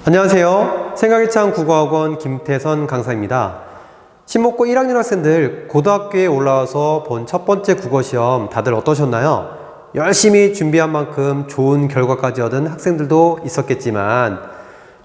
안녕하세요. 생각이 찬 국어학원 김태선 강사입니다. 신목고 1학년 학생들 고등학교에 올라와서 본 첫 번째 국어시험 다들 어떠셨나요? 열심히 준비한 만큼 좋은 결과까지 얻은 학생들도 있었겠지만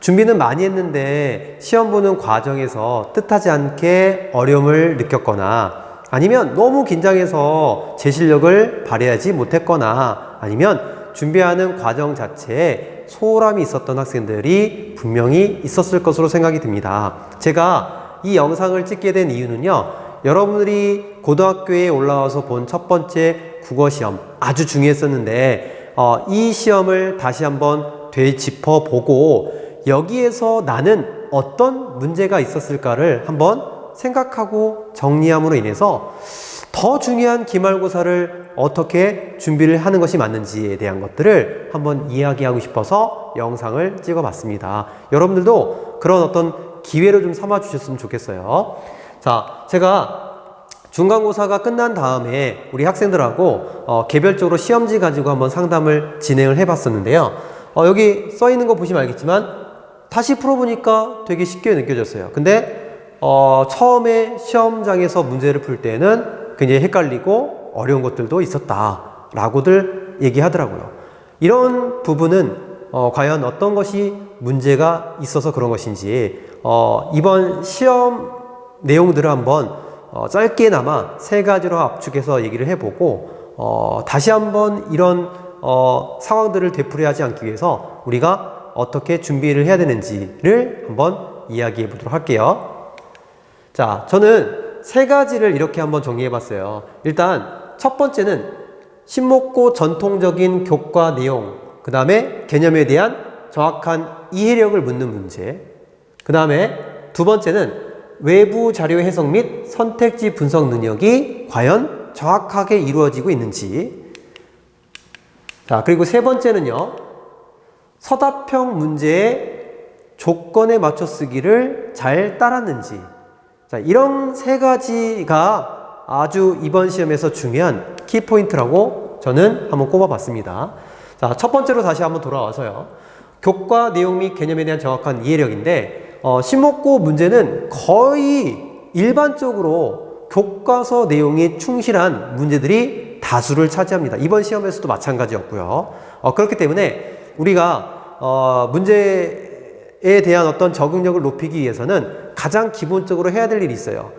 준비는 많이 했는데 시험 보는 과정에서 뜻하지 않게 어려움을 느꼈거나 아니면 너무 긴장해서 제 실력을 발휘하지 못했거나 아니면 준비하는 과정 자체에 소홀함이 있었던 학생들이 분명히 있었을 것으로 생각이 듭니다. 제가 이 영상을 찍게 된 이유는요, 여러분들이 고등학교에 올라와서 본 첫 번째 국어시험 아주 중요했었는데 이 시험을 다시 한번 되짚어보고 여기에서 나는 어떤 문제가 있었을까를 한번 생각하고 정리함으로 인해서 더 중요한 기말고사를 어떻게 준비를 하는 것이 맞는지에 대한 것들을 한번 이야기하고 싶어서 영상을 찍어 봤습니다. 여러분들도 그런 어떤 기회로 좀 삼아 주셨으면 좋겠어요. 자, 제가 중간고사가 끝난 다음에 우리 학생들하고 개별적으로 시험지 가지고 한번 상담을 진행을 해 봤었는데요. 여기 써 있는 거 보시면 알겠지만 다시 풀어보니까 되게 쉽게 느껴졌어요. 근데 처음에 시험장에서 문제를 풀 때는 굉장히 헷갈리고 어려운 것들도 있었다 라고들 얘기하더라고요. 이런 부분은 과연 어떤 것이 문제가 있어서 그런 것인지 이번 시험 내용들을 한번 짧게나마 세 가지로 압축해서 얘기를 해보고 다시 한번 이런 상황들을 되풀이하지 않기 위해서 우리가 어떻게 준비를 해야 되는지를 한번 이야기해 보도록 할게요. 자, 저는 세 가지를 이렇게 한번 정리해 봤어요. 일단 첫 번째는 신목고 전통적인 교과 내용, 그 다음에 개념에 대한 정확한 이해력을 묻는 문제, 그 다음에 두 번째는 외부 자료 해석 및 선택지 분석 능력이 과연 정확하게 이루어지고 있는지, 자, 그리고 세 번째는요, 서답형 문제의 조건에 맞춰 쓰기를 잘 따랐는지. 자, 이런 세 가지가 아주 이번 시험에서 중요한 키포인트라고 저는 한번 꼽아봤습니다. 자, 첫 번째로 다시 한번 돌아와서요. 교과 내용 및 개념에 대한 정확한 이해력인데, 신목고 문제는 거의 일반적으로 교과서 내용에 충실한 문제들이 다수를 차지합니다. 이번 시험에서도 마찬가지였고요. 그렇기 때문에 우리가 문제에 대한 어떤 적응력을 높이기 위해서는 가장 기본적으로 해야 될 일이 있어요.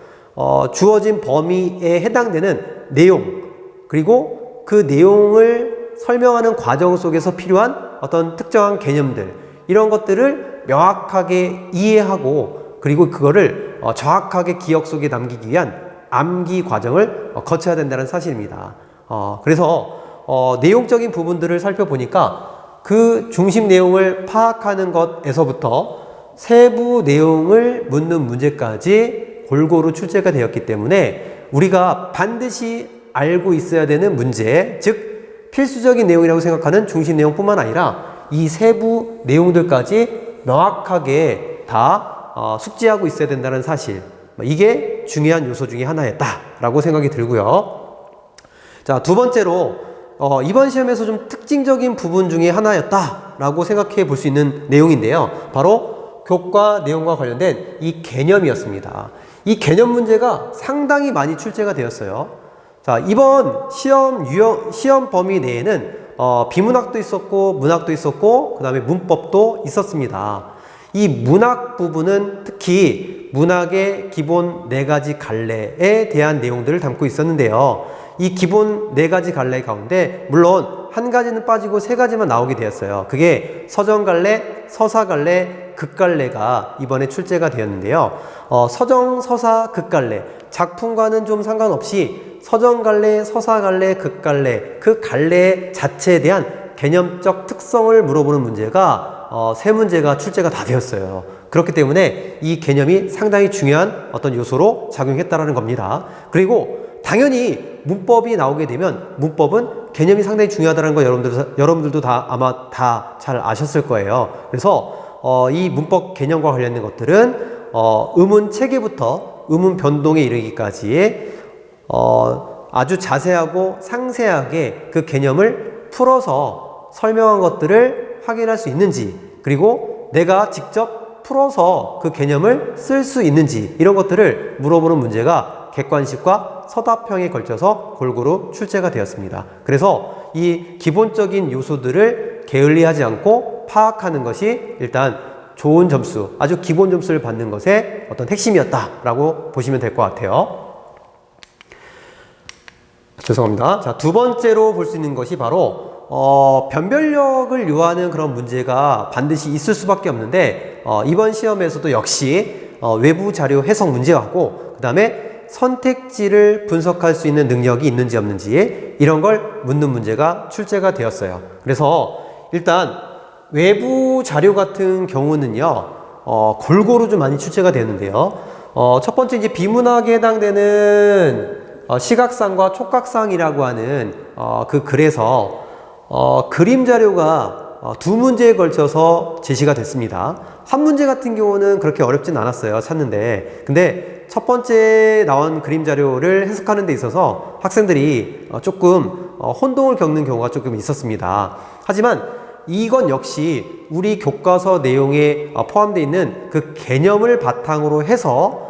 주어진 범위에 해당되는 내용, 그리고 그 내용을 설명하는 과정 속에서 필요한 어떤 특정한 개념들, 이런 것들을 명확하게 이해하고 그리고 그거를 정확하게 기억 속에 남기기 위한 암기 과정을 거쳐야 된다는 사실입니다. 그래서 내용적인 부분들을 살펴보니까 그 중심 내용을 파악하는 것에서부터 세부 내용을 묻는 문제까지 골고루 출제가 되었기 때문에 우리가 반드시 알고 있어야 되는 문제, 즉 필수적인 내용이라고 생각하는 중심 내용뿐만 아니라 이 세부 내용들까지 명확하게 다 숙지하고 있어야 된다는 사실, 이게 중요한 요소 중에 하나였다라고 생각이 들고요. 자, 두 번째로 이번 시험에서 좀 특징적인 부분 중에 하나였다라고 생각해 볼 수 있는 내용인데요. 바로 교과 내용과 관련된 이 개념이었습니다. 이 개념 문제가 상당히 많이 출제가 되었어요. 자, 이번 시험 범위 내에는 비문학도 있었고 문학도 있었고 그 다음에 문법도 있었습니다. 이 문학 부분은 특히 문학의 기본 4가지 갈래에 대한 내용들을 담고 있었는데요. 이 기본 4가지 갈래 가운데 물론 한 가지는 빠지고 3가지만 나오게 되었어요. 그게 서정 갈래, 서사 갈래, 극 갈래가 이번에 출제가 되었는데요. 서정, 서사, 극 갈래, 작품과는 좀 상관없이 서정 갈래, 서사 갈래, 극 갈래, 그 갈래 자체에 대한 개념적 특성을 물어보는 문제가 3문제가 출제가 다 되었어요. 그렇기 때문에 이 개념이 상당히 중요한 어떤 요소로 작용했다라는 겁니다. 그리고 당연히 문법이 나오게 되면 문법은 개념이 상당히 중요하다는 거 여러분들도 다 아마 다 잘 아셨을 거예요. 그래서 이 문법 개념과 관련된 것들은 음운 체계부터 음운 변동에 이르기까지의 아주 자세하고 상세하게 그 개념을 풀어서 설명한 것들을 확인할 수 있는지, 그리고 내가 직접 풀어서 그 개념을 쓸 수 있는지 이런 것들을 물어보는 문제가 객관식과 서답형에 걸쳐서 골고루 출제가 되었습니다. 그래서 이 기본적인 요소들을 게을리하지 않고 파악하는 것이 일단 좋은 점수, 아주 기본 점수를 받는 것의 어떤 핵심이었다라고 보시면 될 것 같아요. 죄송합니다. 자, 두 번째로 볼 수 있는 것이 바로 변별력을 요하는 그런 문제가 반드시 있을 수밖에 없는데 이번 시험에서도 역시 외부 자료 해석 문제하고 그 다음에 선택지를 분석할 수 있는 능력이 있는지 없는지 이런 걸 묻는 문제가 출제가 되었어요. 그래서 일단 외부 자료 같은 경우는요 골고루 좀 많이 출제가 되는데요. 첫 번째 이제 비문학에 해당되는 시각상과 촉각상이라고 하는 그 글에서 그림 자료가 두 문제에 걸쳐서 제시가 됐습니다. 한 문제 같은 경우는 그렇게 어렵진 않았어요. 찾는데. 근데 첫 번째 나온 그림 자료를 해석하는 데 있어서 학생들이 조금 혼동을 겪는 경우가 조금 있었습니다. 하지만 이건 역시 우리 교과서 내용에 포함되어 있는 그 개념을 바탕으로 해서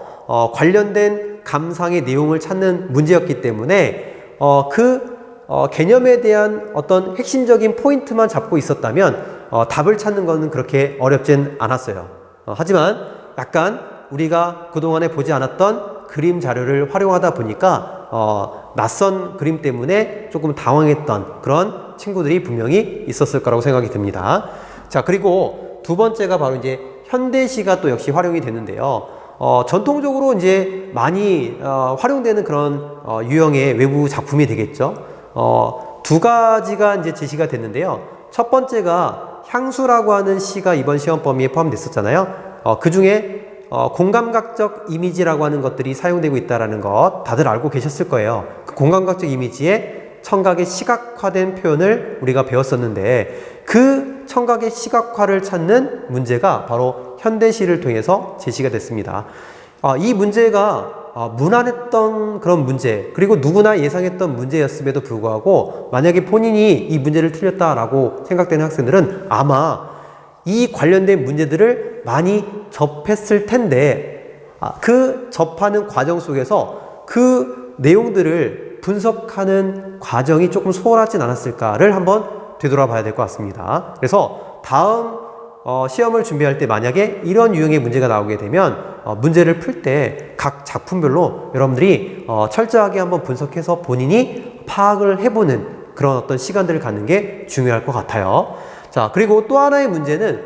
관련된 감상의 내용을 찾는 문제였기 때문에 개념에 대한 어떤 핵심적인 포인트만 잡고 있었다면 답을 찾는 것은 그렇게 어렵진 않았어요. 하지만 약간 우리가 그동안에 보지 않았던 그림 자료를 활용하다 보니까 낯선 그림 때문에 조금 당황했던 그런 친구들이 분명히 있었을 거라고 생각이 듭니다. 자, 그리고 두 번째가 바로 이제 현대시가 또 역시 활용이 되는데요. 전통적으로 이제 많이 활용되는 그런 유형의 외부 작품이 되겠죠. 두 가지가 이제 제시가 됐는데요. 첫 번째가 향수라고 하는 시가 이번 시험 범위에 포함됐었잖아요. 그 중에 공감각적 이미지라고 하는 것들이 사용되고 있다는 것 다들 알고 계셨을 거예요. 그 공감각적 이미지의 청각의 시각화된 표현을 우리가 배웠었는데 그 청각의 시각화를 찾는 문제가 바로 현대시를 통해서 제시가 됐습니다. 이 문제가 무난했던 그런 문제, 그리고 누구나 예상했던 문제였음에도 불구하고 만약에 본인이 이 문제를 틀렸다라고 생각되는 학생들은 아마 이 관련된 문제들을 많이 접했을 텐데 그 접하는 과정 속에서 그 내용들을 분석하는 과정이 조금 소홀하진 않았을까를 한번 되돌아봐야 될 것 같습니다. 그래서 다음 시험을 준비할 때 만약에 이런 유형의 문제가 나오게 되면 문제를 풀 때 각 작품별로 여러분들이 철저하게 한번 분석해서 본인이 파악을 해보는 그런 어떤 시간들을 갖는 게 중요할 것 같아요. 자, 그리고 또 하나의 문제는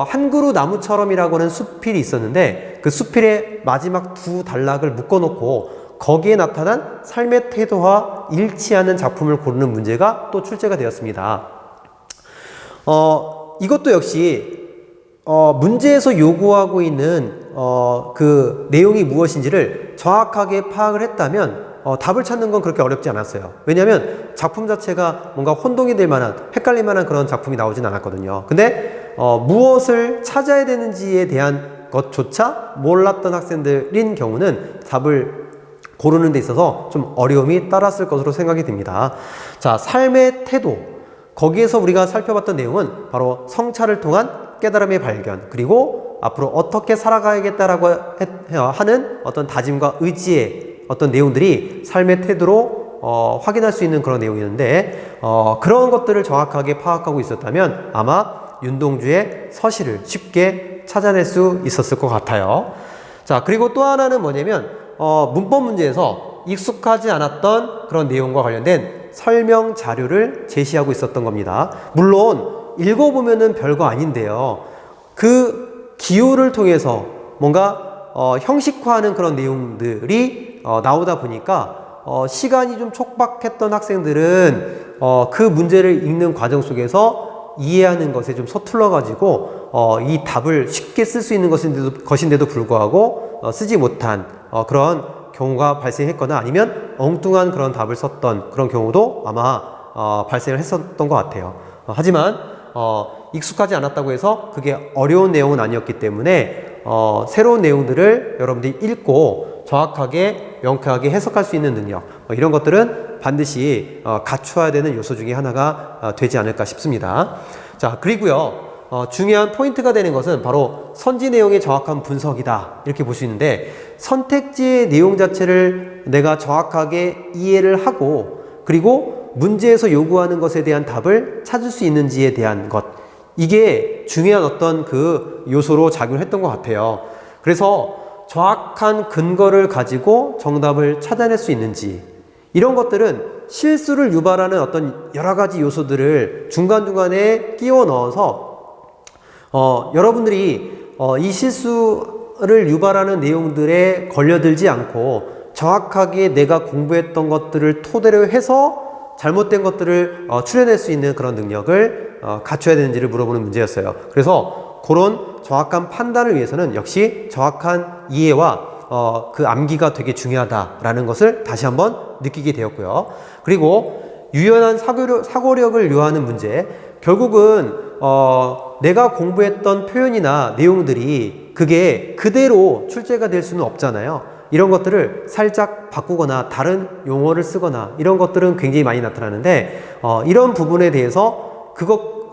한 그루 나무처럼이라고 하는 수필이 있었는데 그 수필의 마지막 두 단락을 묶어놓고 거기에 나타난 삶의 태도와 일치하는 작품을 고르는 문제가 또 출제가 되었습니다. 이것도 역시 문제에서 요구하고 있는 그 내용이 무엇인지를 정확하게 파악을 했다면 답을 찾는 건 그렇게 어렵지 않았어요. 왜냐하면 작품 자체가 뭔가 혼동이 될 만한, 헷갈릴 만한 그런 작품이 나오진 않았거든요. 근데 무엇을 찾아야 되는지에 대한 것조차 몰랐던 학생들인 경우는 답을 고르는 데 있어서 좀 어려움이 따랐을 것으로 생각이 듭니다. 자, 삶의 태도. 거기에서 우리가 살펴봤던 내용은 바로 성찰을 통한 깨달음의 발견, 그리고 앞으로 어떻게 살아가야겠다라고 하는 어떤 다짐과 의지의 어떤 내용들이 삶의 태도로 확인할 수 있는 그런 내용이었는데 그런 것들을 정확하게 파악하고 있었다면 아마 윤동주의 서시를 쉽게 찾아낼 수 있었을 것 같아요. 자, 그리고 또 하나는 뭐냐면 문법 문제에서 익숙하지 않았던 그런 내용과 관련된 설명 자료를 제시하고 있었던 겁니다. 물론 읽어보면은 별거 아닌데요. 그 기호를 통해서 뭔가 형식화하는 그런 내용들이 나오다 보니까 시간이 좀 촉박했던 학생들은 그 문제를 읽는 과정 속에서 이해하는 것에 좀 서툴러 가지고 이 답을 쉽게 쓸 수 있는 것인데도 불구하고 쓰지 못한 그런 경우가 발생했거나 아니면 엉뚱한 그런 답을 썼던 그런 경우도 아마 발생을 했었던 것 같아요. 하지만 익숙하지 않았다고 해서 그게 어려운 내용은 아니었기 때문에 새로운 내용들을 여러분들이 읽고 정확하게 명쾌하게 해석할 수 있는 능력, 이런 것들은 반드시 갖추어야 되는 요소 중에 하나가 되지 않을까 싶습니다. 자, 그리고요 중요한 포인트가 되는 것은 바로 선지 내용의 정확한 분석이다, 이렇게 볼 수 있는데, 선택지의 내용 자체를 내가 정확하게 이해를 하고 그리고 문제에서 요구하는 것에 대한 답을 찾을 수 있는지에 대한 것, 이게 중요한 어떤 그 요소로 작용을 했던 것 같아요. 그래서 정확한 근거를 가지고 정답을 찾아낼 수 있는지, 이런 것들은 실수를 유발하는 어떤 여러 가지 요소들을 중간중간에 끼워 넣어서 여러분들이 이 실수를 유발하는 내용들에 걸려들지 않고 정확하게 내가 공부했던 것들을 토대로 해서 잘못된 것들을 추려낼 수 있는 그런 능력을 갖춰야 되는지를 물어보는 문제였어요. 그래서 그런 정확한 판단을 위해서는 역시 정확한 이해와 그 암기가 되게 중요하다라는 것을 다시 한번 느끼게 되었고요. 그리고 유연한 사고력을 요하는 문제, 결국은 내가 공부했던 표현이나 내용들이 그게 그대로 출제가 될 수는 없잖아요. 이런 것들을 살짝 바꾸거나 다른 용어를 쓰거나 이런 것들은 굉장히 많이 나타나는데, 이런 부분에 대해서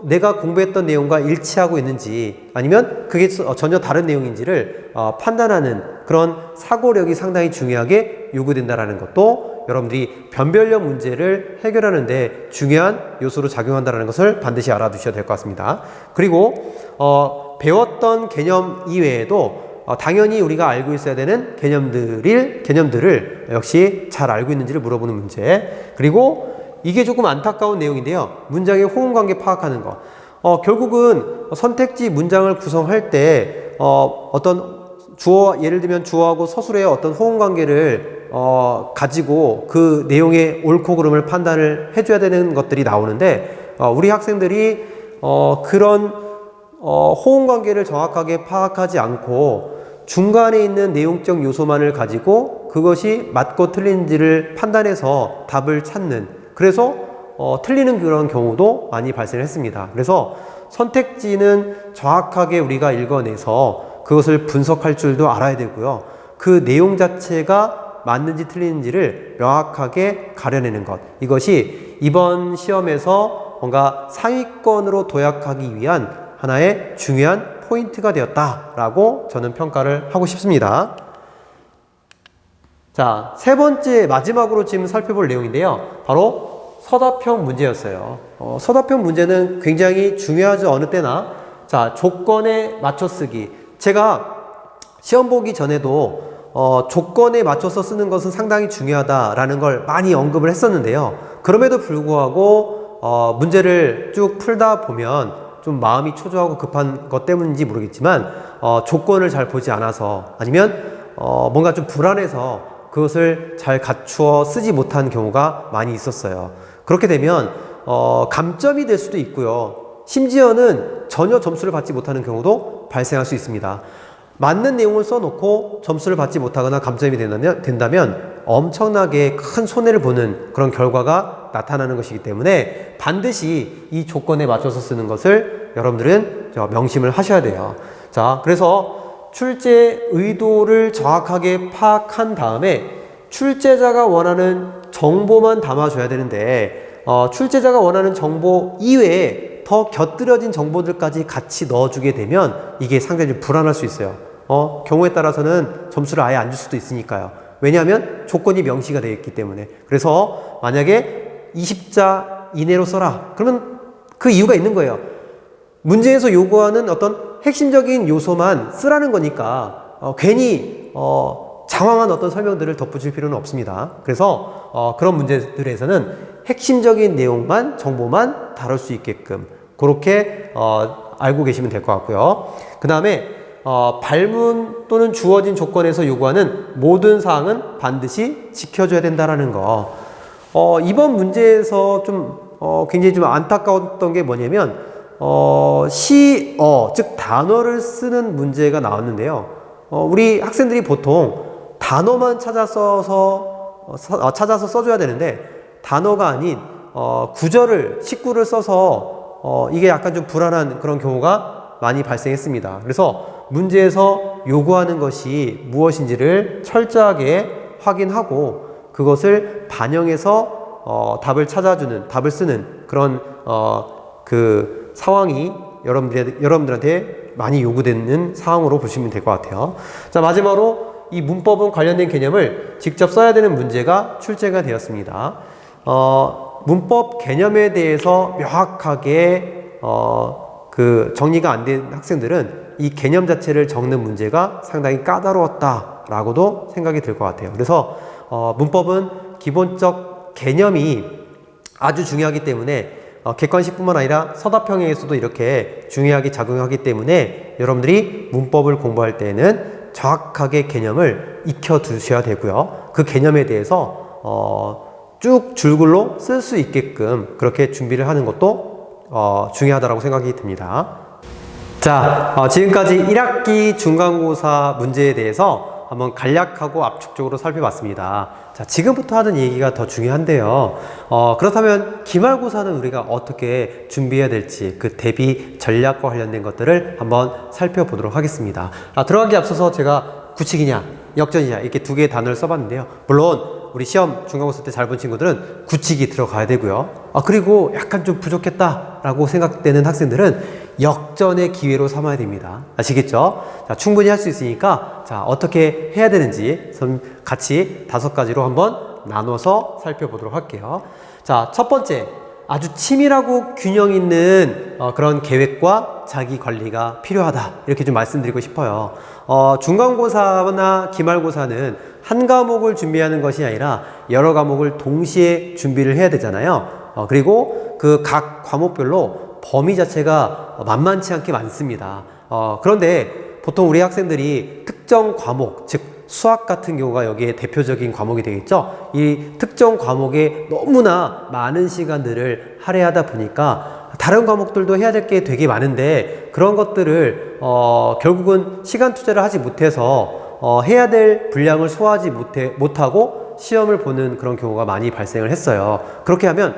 내가 공부했던 내용과 일치하고 있는지 아니면 그게 전혀 다른 내용인지를 판단하는 그런 사고력이 상당히 중요하게 요구된다는 것도 여러분들이 변별력 문제를 해결하는 데 중요한 요소로 작용한다는 것을 반드시 알아두셔야 될 것 같습니다. 그리고 배웠던 개념 이외에도 당연히 우리가 알고 있어야 되는 개념들을 역시 잘 알고 있는지를 물어보는 문제, 그리고 이게 조금 안타까운 내용인데요. 문장의 호응관계 파악하는 거. 결국은 선택지 문장을 구성할 때 어떤 예를 들면 주어하고 서술의 어떤 호응관계를 가지고 그 내용의 옳고 그름을 판단을 해줘야 되는 것들이 나오는데, 우리 학생들이 그런 호응관계를 정확하게 파악하지 않고 중간에 있는 내용적 요소만을 가지고 그것이 맞고 틀린지를 판단해서 답을 찾는, 그래서 틀리는 그런 경우도 많이 발생했습니다. 그래서 선택지는 정확하게 우리가 읽어내서 그것을 분석할 줄도 알아야 되고요. 그 내용 자체가 맞는지 틀리는지를 명확하게 가려내는 것, 이것이 이번 시험에서 뭔가 상위권으로 도약하기 위한 하나의 중요한 포인트가 되었다라고 저는 평가를 하고 싶습니다. 자, 세 번째 마지막으로 지금 살펴볼 내용인데요. 바로 서답형 문제였어요. 서답형 문제는 굉장히 중요하죠. 어느 때나. 자, 조건에 맞춰 쓰기. 제가 시험 보기 전에도 조건에 맞춰서 쓰는 것은 상당히 중요하다라는 걸 많이 언급을 했었는데요. 그럼에도 불구하고 문제를 쭉 풀다 보면 좀 마음이 초조하고 급한 것 때문인지 모르겠지만 조건을 잘 보지 않아서 아니면 뭔가 좀 불안해서 그것을 잘 갖추어 쓰지 못한 경우가 많이 있었어요. 그렇게 되면 감점이 될 수도 있고요. 심지어는 전혀 점수를 받지 못하는 경우도 발생할 수 있습니다. 맞는 내용을 써놓고 점수를 받지 못하거나 감점이 된다면 엄청나게 큰 손해를 보는 그런 결과가 나타나는 것이기 때문에 반드시 이 조건에 맞춰서 쓰는 것을 여러분들은 명심을 하셔야 돼요. 자, 그래서 출제 의도를 정확하게 파악한 다음에 출제자가 원하는 정보만 담아줘야 되는데 출제자가 원하는 정보 이외에 더 곁들여진 정보들까지 같이 넣어주게 되면 이게 상당히 좀 불안할 수 있어요. 경우에 따라서는 점수를 아예 안 줄 수도 있으니까요. 왜냐하면 조건이 명시가 되어 있기 때문에. 그래서 만약에 20자 이내로 써라, 그러면 그 이유가 있는 거예요. 문제에서 요구하는 어떤 핵심적인 요소만 쓰라는 거니까 괜히 장황한 어떤 설명들을 덧붙일 필요는 없습니다. 그래서 그런 문제들에서는 핵심적인 내용만, 정보만 다룰 수 있게끔 그렇게 알고 계시면 될 것 같고요. 그 다음에 발문 또는 주어진 조건에서 요구하는 모든 사항은 반드시 지켜줘야 된다는 거. 이번 문제에서 좀 굉장히 좀 안타까웠던 게 뭐냐면 즉 단어를 쓰는 문제가 나왔는데요. 우리 학생들이 보통 단어만 찾아서 써줘야 되는데 단어가 아닌 구절을, 식구를 써서 이게 약간 좀 불안한 그런 경우가 많이 발생했습니다. 그래서 문제에서 요구하는 것이 무엇인지를 철저하게 확인하고 그것을 반영해서 답을 쓰는 그런 그 상황이 여러분들한테 많이 요구되는 사항으로 보시면 될 것 같아요. 자, 마지막으로 이 문법은 관련된 개념을 직접 써야 되는 문제가 출제가 되었습니다. 문법 개념에 대해서 명확하게 정리가 안 된 학생들은 이 개념 자체를 적는 문제가 상당히 까다로웠다라고도 생각이 들 것 같아요. 그래서 문법은 기본적 개념이 아주 중요하기 때문에 객관식뿐만 아니라 서답형에서도 이렇게 중요하게 작용하기 때문에 여러분들이 문법을 공부할 때에는 정확하게 개념을 익혀 두셔야 되고요. 그 개념에 대해서 쭉 줄글로 쓸 수 있게끔 그렇게 준비를 하는 것도 중요하다고 생각이 듭니다. 자, 지금까지 1학기 중간고사 문제에 대해서 한번 간략하고 압축적으로 살펴봤습니다. 자, 지금부터 하는 얘기가 더 중요한데요. 그렇다면 기말고사는 우리가 어떻게 준비해야 될지 그 대비 전략과 관련된 것들을 한번 살펴보도록 하겠습니다. 들어가기 앞서서 제가 구칙이냐 역전이냐 이렇게 두 개의 단어를 써봤는데요. 물론 우리 시험 중간고사 때 잘 본 친구들은 구칙이 들어가야 되고요. 그리고 약간 좀 부족했다라고 생각되는 학생들은 역전의 기회로 삼아야 됩니다. 아시겠죠? 자, 충분히 할 수 있으니까 자, 어떻게 해야 되는지 같이 5가지로 한번 나눠서 살펴보도록 할게요. 자, 첫 번째, 아주 치밀하고 균형 있는 그런 계획과 자기 관리가 필요하다. 이렇게 좀 말씀드리고 싶어요. 중간고사나 기말고사는 한 과목을 준비하는 것이 아니라 여러 과목을 동시에 준비를 해야 되잖아요. 그리고 그 각 과목별로 범위 자체가 만만치 않게 많습니다. 그런데 보통 우리 학생들이 특정 과목, 즉 수학 같은 경우가 여기에 대표적인 과목이 되겠죠. 이 특정 과목에 너무나 많은 시간들을 할애하다 보니까 다른 과목들도 해야 될 게 되게 많은데 그런 것들을 결국은 시간 투자를 하지 못해서 해야 될 분량을 소화하지 못하고 시험을 보는 그런 경우가 많이 발생을 했어요. 그렇게 하면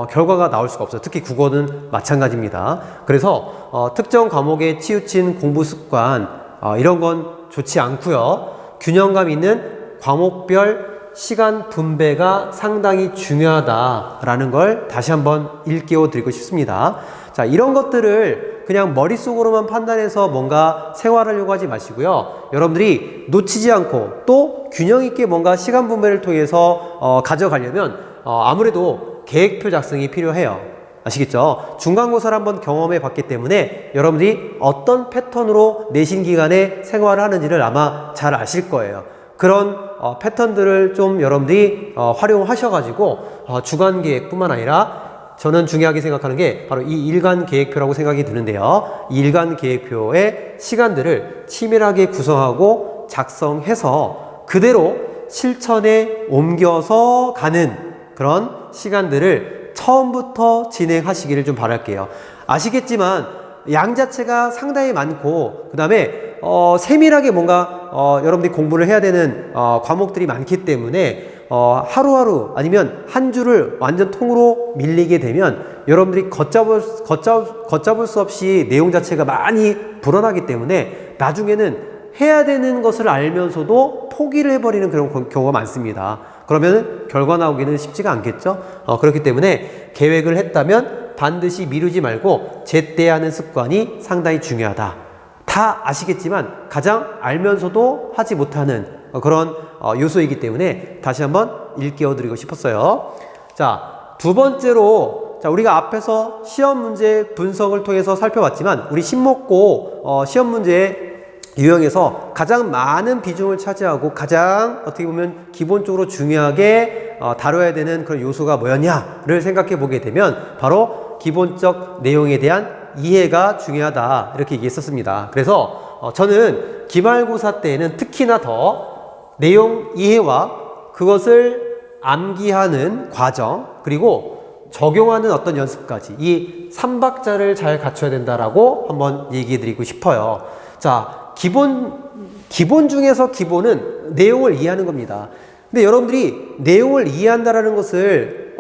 결과가 나올 수가 없어요. 특히 국어는 마찬가지입니다. 그래서 특정 과목에 치우친 공부 습관 이런 건 좋지 않고요. 균형감 있는 과목별 시간 분배가 상당히 중요하다라는 걸 다시 한번 일깨워 드리고 싶습니다. 자, 이런 것들을 그냥 머릿속으로만 판단해서 뭔가 생활하려고 하지 마시고요. 여러분들이 놓치지 않고 또 균형 있게 뭔가 시간 분배를 통해서 가져가려면 아무래도 계획표 작성이 필요해요. 아시겠죠? 중간고사를 한번 경험해 봤기 때문에 여러분들이 어떤 패턴으로 내신 기간에 생활을 하는지를 아마 잘 아실 거예요. 그런 패턴들을 좀 여러분들이 활용하셔가지고 주간 계획뿐만 아니라 저는 중요하게 생각하는 게 바로 이 일간 계획표라고 생각이 드는데요. 이 일간 계획표의 시간들을 치밀하게 구성하고 작성해서 그대로 실천에 옮겨서 가는 그런 시간들을 처음부터 진행하시기를 좀 바랄게요. 아시겠지만 양 자체가 상당히 많고 그 다음에 세밀하게 뭔가 여러분들이 공부를 해야 되는 과목들이 많기 때문에 하루하루 아니면 한 주를 완전 통으로 밀리게 되면 여러분들이 걷잡을 수 없이 내용 자체가 많이 불어나기 때문에 나중에는 해야 되는 것을 알면서도 포기를 해버리는 그런 경우가 많습니다. 그러면 결과 나오기는 쉽지가 않겠죠? 그렇기 때문에 계획을 했다면 반드시 미루지 말고 제때하는 습관이 상당히 중요하다. 다 아시겠지만 가장 알면서도 하지 못하는 그런 요소이기 때문에 다시 한번 일깨워 드리고 싶었어요. 자, 두 번째로 우리가 앞에서 시험 문제 분석을 통해서 살펴봤지만 우리 신목고 시험 문제 유형에서 가장 많은 비중을 차지하고 가장 어떻게 보면 기본적으로 중요하게 다뤄야 되는 그런 요소가 뭐였냐를 생각해 보게 되면 바로 기본적 내용에 대한 이해가 중요하다 이렇게 얘기했었습니다. 그래서 저는 기말고사 때에는 특히나 더 내용 이해와 그것을 암기하는 과정 그리고 적용하는 어떤 연습까지 이 3박자를 잘 갖춰야 된다라고 한번 얘기해 드리고 싶어요. 자, 기본 중에서 기본은 내용을 이해하는 겁니다. 근데 여러분들이 내용을 이해한다라는 것을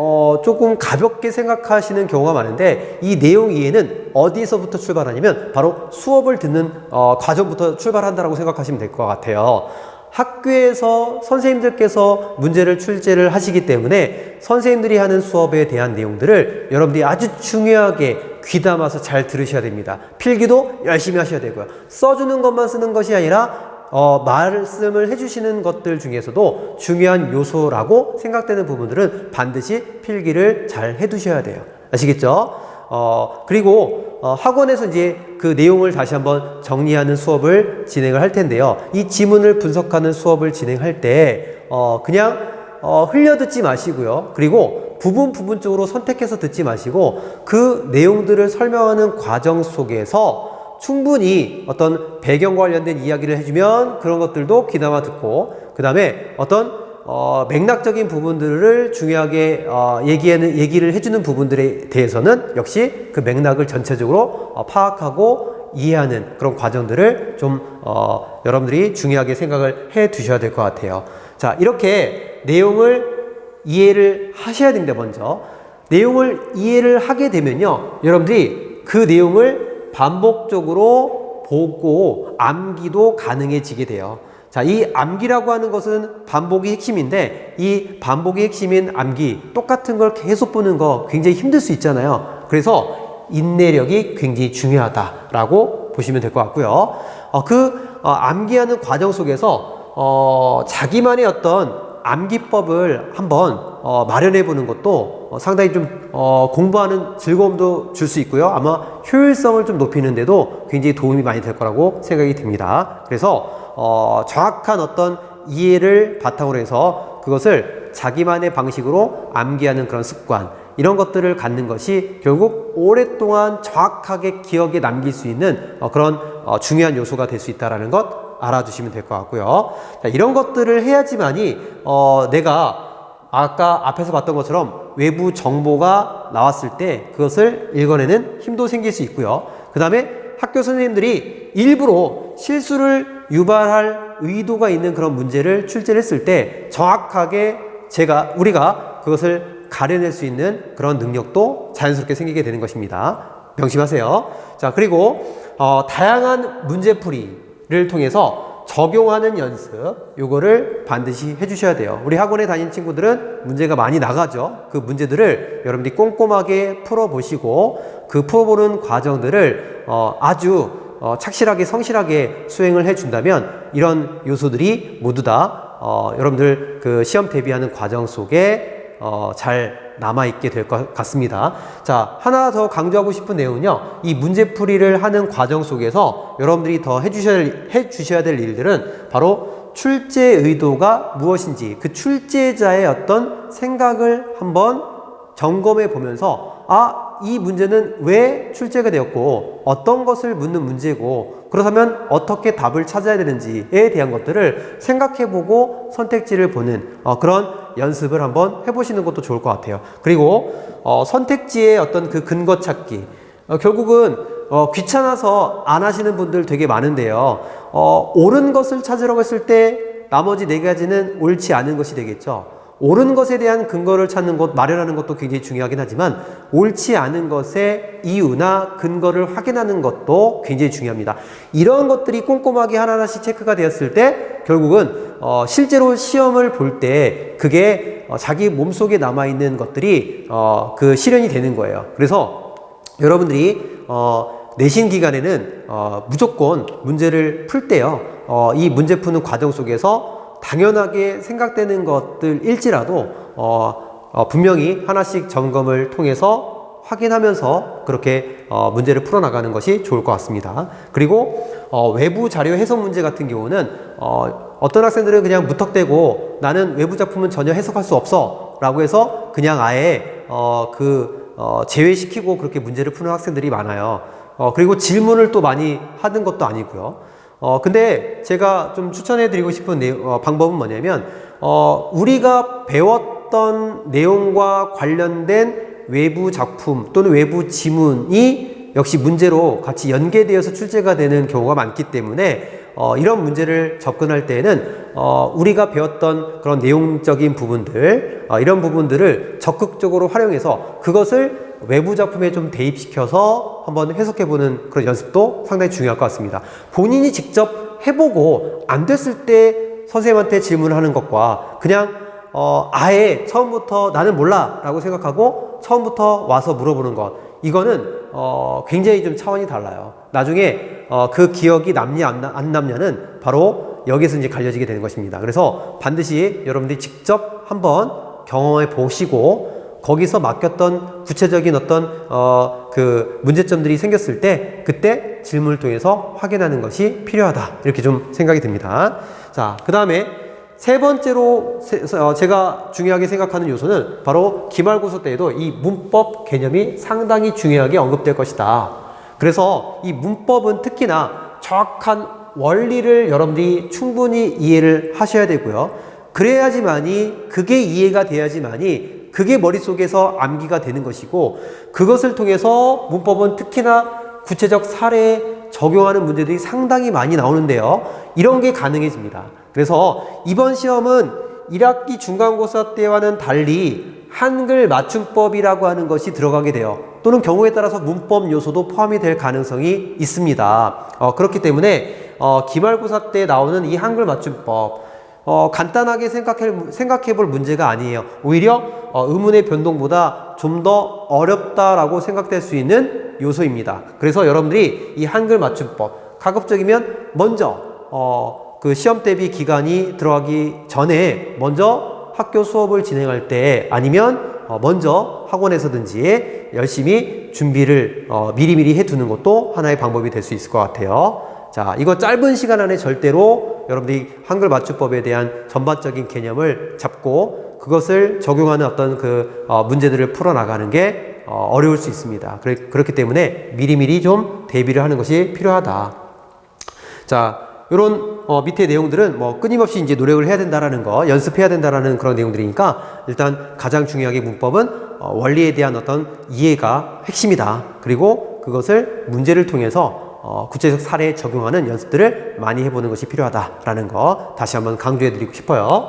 조금 가볍게 생각하시는 경우가 많은데 이 내용 이해는 어디서부터 출발하냐면 바로 수업을 듣는 과정부터 출발한다라고 생각하시면 될 것 같아요. 학교에서 선생님들께서 문제를 출제를 하시기 때문에 선생님들이 하는 수업에 대한 내용들을 여러분들이 아주 중요하게 귀담아서 잘 들으셔야 됩니다. 필기도 열심히 하셔야 되고요. 써주는 것만 쓰는 것이 아니라 말씀을 해주시는 것들 중에서도 중요한 요소라고 생각되는 부분들은 반드시 필기를 잘 해두셔야 돼요. 아시겠죠? 그리고 학원에서 이제 그 내용을 다시 한번 정리하는 수업을 진행을 할 텐데요. 이 지문을 분석하는 수업을 진행할 때 그냥 흘려 듣지 마시고요. 그리고 부분적으로 선택해서 듣지 마시고 그 내용들을 설명하는 과정 속에서 충분히 어떤 배경과 관련된 이야기를 해주면 그런 것들도 귀담아 듣고, 그 다음에 어떤 맥락적인 부분들을 중요하게 얘기를 해주는 부분들에 대해서는 역시 그 맥락을 전체적으로 파악하고 이해하는 그런 과정들을 좀 여러분들이 중요하게 생각을 해 두셔야 될 것 같아요. 자, 이렇게 내용을 이해를 하셔야 됩니다. 먼저 내용을 이해를 하게 되면요, 여러분들이 그 내용을 반복적으로 보고 암기도 가능해지게 돼요. 자, 이 암기라고 하는 것은 반복이 핵심인데, 이 반복이 핵심인 암기, 똑같은 걸 계속 보는 거 굉장히 힘들 수 있잖아요. 그래서 인내력이 굉장히 중요하다라고 보시면 될 것 같고요. 암기하는 과정 속에서 자기만의 어떤 암기법을 한번 마련해 보는 것도 상당히 좀 공부하는 즐거움도 줄 수 있고요. 아마 효율성을 좀 높이는데도 굉장히 도움이 많이 될 거라고 생각이 듭니다. 그래서 정확한 어떤 이해를 바탕으로 해서 그것을 자기만의 방식으로 암기하는 그런 습관, 이런 것들을 갖는 것이 결국 오랫동안 정확하게 기억에 남길 수 있는 그런 중요한 요소가 될 수 있다는 것 알아두시면 될 것 같고요. 자, 이런 것들을 해야지만이 내가 아까 앞에서 봤던 것처럼 외부 정보가 나왔을 때 그것을 읽어내는 힘도 생길 수 있고요. 그 다음에 학교 선생님들이 일부러 실수를 유발할 의도가 있는 그런 문제를 출제를 했을 때 정확하게 우리가 그것을 가려낼 수 있는 그런 능력도 자연스럽게 생기게 되는 것입니다. 명심하세요. 자, 그리고 다양한 문제풀이를 통해서 적용하는 연습, 요거를 반드시 해주셔야 돼요. 우리 학원에 다니는 친구들은 문제가 많이 나가죠. 그 문제들을 여러분들이 꼼꼼하게 풀어보시고 그 풀어보는 과정들을 아주 착실하게 성실하게 수행을 해준다면 이런 요소들이 모두 다 여러분들 그 시험 대비하는 과정 속에 잘 남아있게 될 것 같습니다. 자, 하나 더 강조하고 싶은 내용은요, 이 문제풀이를 하는 과정 속에서 여러분들이 더 해주셔야 될 일들은 바로 출제 의도가 무엇인지, 그 출제자의 어떤 생각을 한번 점검해 보면서 이 문제는 왜 출제가 되었고 어떤 것을 묻는 문제고, 그렇다면 어떻게 답을 찾아야 되는지에 대한 것들을 생각해보고 선택지를 보는 그런 연습을 한번 해보시는 것도 좋을 것 같아요. 그리고 선택지의 어떤 그 근거 찾기, 결국은 귀찮아서 안 하시는 분들 되게 많은데요, 옳은 것을 찾으려고 했을 때 나머지 네 가지는 옳지 않은 것이 되겠죠. 옳은 것에 대한 근거를 찾는 것, 마련하는 것도 굉장히 중요하긴 하지만 옳지 않은 것의 이유나 근거를 확인하는 것도 굉장히 중요합니다. 이런 것들이 꼼꼼하게 하나하나씩 체크가 되었을 때 결국은 실제로 시험을 볼 때 그게 자기 몸속에 남아있는 것들이 그 실현이 되는 거예요. 그래서 여러분들이 내신 기간에는 무조건 문제를 풀 때요, 이 문제 푸는 과정 속에서 당연하게 생각되는 것들일지라도 분명히 하나씩 점검을 통해서 확인하면서 그렇게 문제를 풀어나가는 것이 좋을 것 같습니다. 그리고 외부 자료 해석 문제 같은 경우는 어떤 학생들은 그냥 무턱대고 나는 외부 작품은 전혀 해석할 수 없어 라고 해서 그냥 아예 제외시키고 그렇게 문제를 푸는 학생들이 많아요. 그리고 질문을 또 많이 하는 것도 아니고요. 근데 제가 좀 추천해 드리고 싶은 방법은 뭐냐면, 우리가 배웠던 내용과 관련된 외부 작품 또는 외부 지문이 역시 문제로 같이 연계되어서 출제가 되는 경우가 많기 때문에 이런 문제를 접근할 때에는 우리가 배웠던 그런 내용적인 부분들, 이런 부분들을 적극적으로 활용해서 그것을 외부 작품에 좀 대입시켜서 한번 해석해보는 그런 연습도 상당히 중요할 것 같습니다. 본인이 직접 해보고 안 됐을 때 선생님한테 질문을 하는 것과 그냥 아예 처음부터 나는 몰라 라고 생각하고 처음부터 와서 물어보는 것, 이거는 굉장히 좀 차원이 달라요. 나중에 그 기억이 남냐 안 남냐는 바로 여기서 이제 갈려지게 되는 것입니다. 그래서 반드시 여러분들이 직접 한번 경험해 보시고 거기서 맡겼던 구체적인 어떤 그 문제점들이 생겼을 때 그때 질문을 통해서 확인하는 것이 필요하다, 이렇게 좀 생각이 듭니다. 자, 그 다음에 세 번째로 제가 중요하게 생각하는 요소는 바로 기말고사 때에도 이 문법 개념이 상당히 중요하게 언급될 것이다. 그래서 이 문법은 특히나 정확한 원리를 여러분들이 충분히 이해를 하셔야 되고요. 그래야지만이, 그게 이해가 돼야지만이 그게 머릿속에서 암기가 되는 것이고, 그것을 통해서 문법은 특히나 구체적 사례에 적용하는 문제들이 상당히 많이 나오는데요. 이런 게 가능해집니다. 그래서 이번 시험은 1학기 중간고사 때와는 달리 한글 맞춤법이라고 하는 것이 들어가게 돼요. 또는 경우에 따라서 문법 요소도 포함이 될 가능성이 있습니다. 그렇기 때문에 기말고사 때 나오는 이 한글 맞춤법 간단하게 생각해 볼 문제가 아니에요. 오히려 의문의 변동보다 좀 더 어렵다라고 생각될 수 있는 요소입니다. 그래서 여러분들이 이 한글 맞춤법 가급적이면 먼저 그 시험 대비 기간이 들어가기 전에 먼저 학교 수업을 진행할 때, 아니면 먼저 학원에서든지 열심히 준비를 미리미리 해두는 것도 하나의 방법이 될 수 있을 것 같아요. 자, 이거 짧은 시간 안에 절대로 여러분들이 한글 맞춤법에 대한 전반적인 개념을 잡고 그것을 적용하는 어떤 그 문제들을 풀어나가는 게 어려울 수 있습니다. 그렇기 때문에 미리미리 좀 대비를 하는 것이 필요하다. 자, 요런 밑에 내용들은 뭐 끊임없이 이제 노력을 해야 된다라는 거, 연습해야 된다라는 그런 내용들이니까 일단 가장 중요하게 문법은 원리에 대한 어떤 이해가 핵심이다. 그리고 그것을 문제를 통해서 구체적 사례에 적용하는 연습들을 많이 해보는 것이 필요하다라는 거 다시 한번 강조해 드리고 싶어요.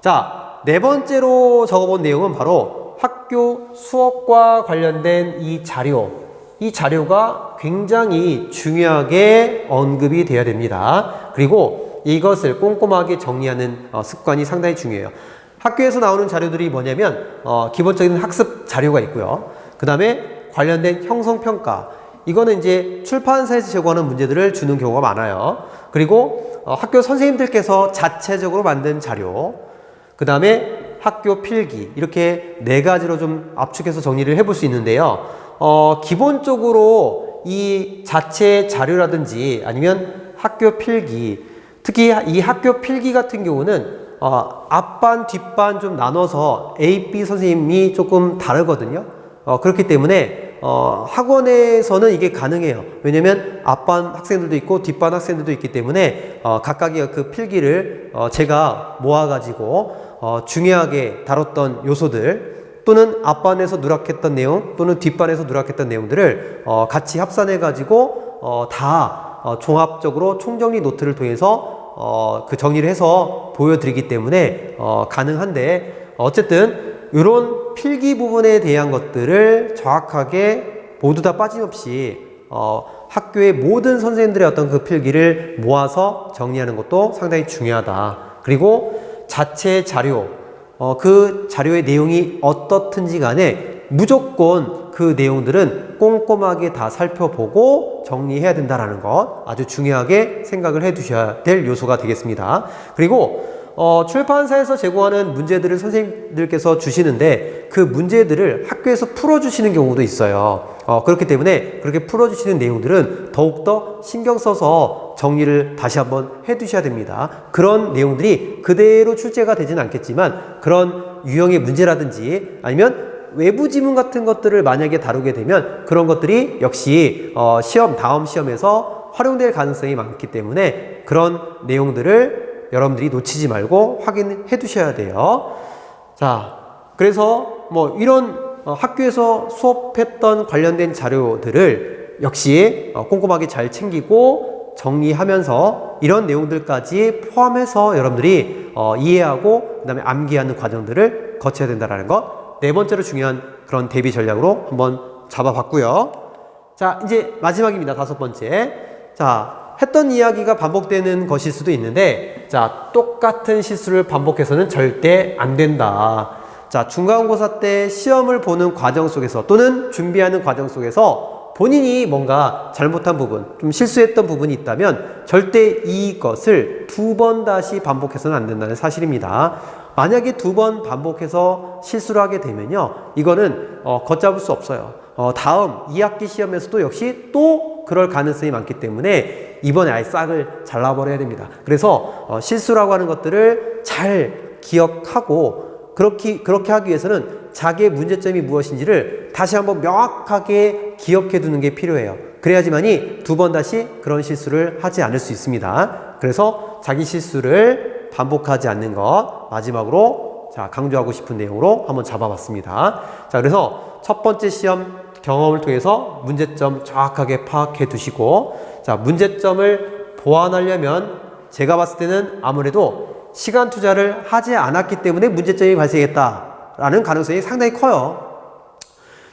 자, 네 번째로 적어본 내용은 바로 학교 수업과 관련된 이 자료가 굉장히 중요하게 언급이 되어야 됩니다. 그리고 이것을 꼼꼼하게 정리하는 습관이 상당히 중요해요. 학교에서 나오는 자료들이 뭐냐면 기본적인 학습 자료가 있고요. 그 다음에 관련된 형성평가, 이거는 이제 출판사에서 제공하는 문제들을 주는 경우가 많아요. 그리고 학교 선생님들께서 자체적으로 만든 자료, 그 다음에 학교 필기, 이렇게 네 가지로 좀 압축해서 정리를 해볼 수 있는데요. 기본적으로 이 자체 자료라든지 아니면 학교 필기, 특히 이 학교 필기 같은 경우는 앞반, 뒷반 좀 나눠서 A, B 선생님이 조금 다르거든요. 그렇기 때문에 학원에서는 이게 가능해요. 왜냐면 앞반 학생들도 있고 뒷반 학생들도 있기 때문에 각각의 그 필기를 제가 모아가지고 중요하게 다뤘던 요소들, 또는 앞반에서 누락했던 내용, 또는 뒷반에서 누락했던 내용들을 같이 합산해 가지고 다 종합적으로 총정리 노트를 통해서 그 정리를 해서 보여드리기 때문에 가능한데, 어쨌든 이런 필기 부분에 대한 것들을 정확하게 모두 다 빠짐없이 학교의 모든 선생님들의 어떤 그 필기를 모아서 정리하는 것도 상당히 중요하다. 그리고 자체 자료, 그 자료의 내용이 어떻든지 간에 무조건 그 내용들은 꼼꼼하게 다 살펴보고 정리해야 된다는 것, 아주 중요하게 생각을 해 두셔야 될 요소가 되겠습니다. 그리고 출판사에서 제공하는 문제들을 선생님들께서 주시는데 그 문제들을 학교에서 풀어주시는 경우도 있어요. 그렇기 때문에 그렇게 풀어주시는 내용들은 더욱더 신경 써서 정리를 다시 한번 해 두셔야 됩니다. 그런 내용들이 그대로 출제가 되지는 않겠지만 그런 유형의 문제라든지 아니면 외부 지문 같은 것들을 만약에 다루게 되면 그런 것들이 역시 다음 시험에서 활용될 가능성이 많기 때문에 그런 내용들을 여러분들이 놓치지 말고 확인해 두셔야 돼요. 자, 그래서 뭐 이런 학교에서 수업했던 관련된 자료들을 역시 꼼꼼하게 잘 챙기고 정리하면서 이런 내용들까지 포함해서 여러분들이 이해하고 그 다음에 암기하는 과정들을 거쳐야 된다는 것, 네 번째로 중요한 그런 대비 전략으로 한번 잡아봤고요. 자, 이제 마지막입니다. 다섯 번째. 자, 했던 이야기가 반복되는 것일 수도 있는데, 자, 똑같은 실수를 반복해서는 절대 안 된다. 자, 중간고사 때 시험을 보는 과정 속에서 또는 준비하는 과정 속에서 본인이 뭔가 잘못한 부분, 좀 실수했던 부분이 있다면 절대 이것을 2번 다시 반복해서는 안 된다는 사실입니다. 만약에 2번 반복해서 실수를 하게 되면요, 이거는 걷잡을 수 없어요. 다음 2학기 시험에서도 역시 또 그럴 가능성이 많기 때문에 이번에 아예 싹을 잘라버려야 됩니다. 그래서 실수라고 하는 것들을 잘 기억하고 그렇게 하기 위해서는 자기의 문제점이 무엇인지를 다시 한번 명확하게 기억해 두는 게 필요해요. 그래야지만이 2번 다시 그런 실수를 하지 않을 수 있습니다. 그래서 자기 실수를 반복하지 않는 것, 마지막으로 자, 강조하고 싶은 내용으로 한번 잡아봤습니다. 자, 그래서 첫 번째 시험 경험을 통해서 문제점 정확하게 파악해 두시고, 자, 문제점을 보완하려면 제가 봤을 때는 아무래도 시간 투자를 하지 않았기 때문에 문제점이 발생했다라는 가능성이 상당히 커요.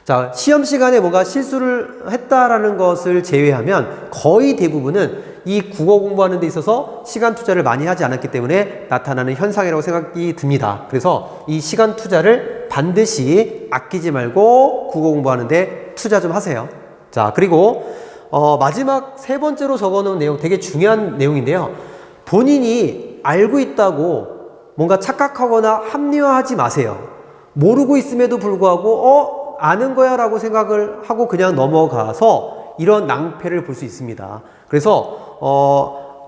자, 시험 시간에 뭔가 실수를 했다라는 것을 제외하면 거의 대부분은 이 국어 공부하는 데 있어서 시간 투자를 많이 하지 않았기 때문에 나타나는 현상이라고 생각이 듭니다. 그래서 이 시간 투자를 반드시 아끼지 말고 국어 공부하는 데 투자 좀 하세요. 자, 그리고 마지막 세 번째로 적어놓은 내용 되게 중요한 내용인데요. 본인이 알고 있다고 뭔가 착각하거나 합리화하지 마세요. 모르고 있음에도 불구하고 아는 거야 라고 생각을 하고 그냥 넘어가서 이런 낭패를 볼 수 있습니다. 그래서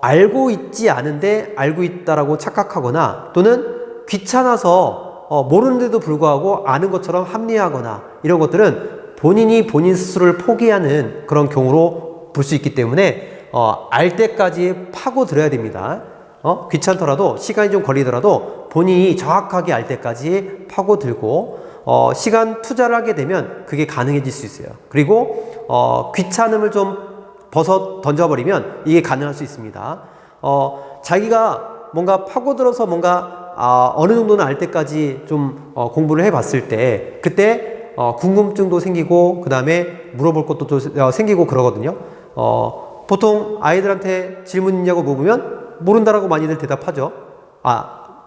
알고 있지 않은데 알고 있다라고 착각하거나 또는 귀찮아서 모르는데도 불구하고 아는 것처럼 합리화하거나 이런 것들은 본인이 본인 스스로를 포기하는 그런 경우로 볼 수 있기 때문에 알 때까지 파고들어야 됩니다. 귀찮더라도 시간이 좀 걸리더라도 본인이 정확하게 알 때까지 파고들고 시간 투자를 하게 되면 그게 가능해질 수 있어요. 그리고 귀찮음을 좀 벗어 던져버리면 이게 가능할 수 있습니다. 자기가 뭔가 파고들어서 뭔가 어느 정도는 알 때까지 좀 공부를 해봤을 때 그때 궁금증도 생기고 그 다음에 물어볼 것도 또 생기고 그러거든요. 보통 아이들한테 질문 있냐고 물어보면 모른다라고 많이들 대답하죠.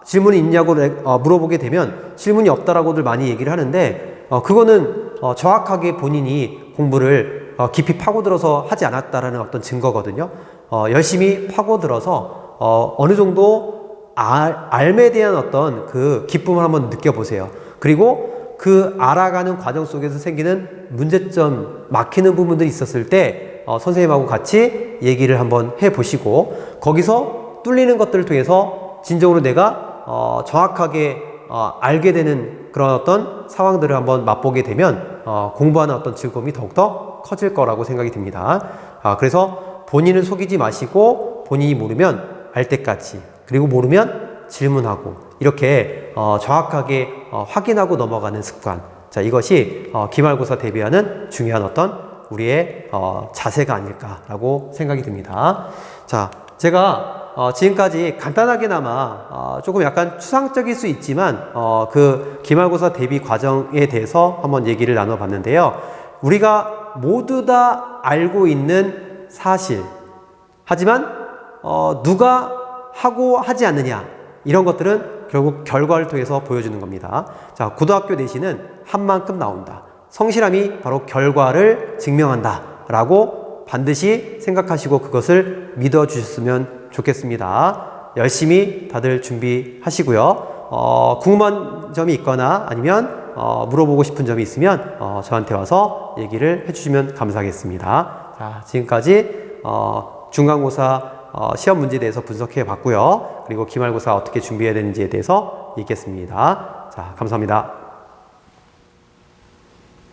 질문이 있냐고 물어보게 되면 질문이 없다라고들 많이 얘기를 하는데 그거는 정확하게 본인이 공부를 깊이 파고들어서 하지 않았다라는 어떤 증거거든요. 열심히 파고들어서 어느 정도 알에 대한 어떤 그 기쁨을 한번 느껴보세요. 그리고 그 알아가는 과정 속에서 생기는 문제점, 막히는 부분들이 있었을 때 선생님하고 같이 얘기를 한번 해보시고 거기서 뚫리는 것들을 통해서 진정으로 내가 정확하게 알게 되는 그런 어떤 상황들을 한번 맛보게 되면 공부하는 어떤 즐거움이 더욱더 커질 거라고 생각이 듭니다. 그래서 본인을 속이지 마시고 본인이 모르면 알 때까지 그리고 모르면 질문하고 이렇게 정확하게 확인하고 넘어가는 습관. 자, 이것이 기말고사 대비하는 중요한 어떤 우리의 자세가 아닐까라고 생각이 듭니다. 자, 제가 지금까지 간단하게나마 조금 약간 추상적일 수 있지만 그 기말고사 대비 과정에 대해서 한번 얘기를 나눠봤는데요. 우리가 모두 다 알고 있는 사실, 하지만 누가 하고 하지 않느냐 이런 것들은 결국 결과를 통해서 보여주는 겁니다. 자, 고등학교 내신은 한 만큼 나온다. 성실함이 바로 결과를 증명한다 라고 반드시 생각하시고 그것을 믿어주셨으면 좋겠습니다. 열심히 다들 준비하시고요. 궁금한 점이 있거나 아니면 물어보고 싶은 점이 있으면 저한테 와서 얘기를 해주시면 감사하겠습니다. 자, 지금까지 중간고사 시험 문제에 대해서 분석해 봤고요. 그리고 기말고사 어떻게 준비해야 되는지에 대해서 얘기했습니다. 자, 감사합니다.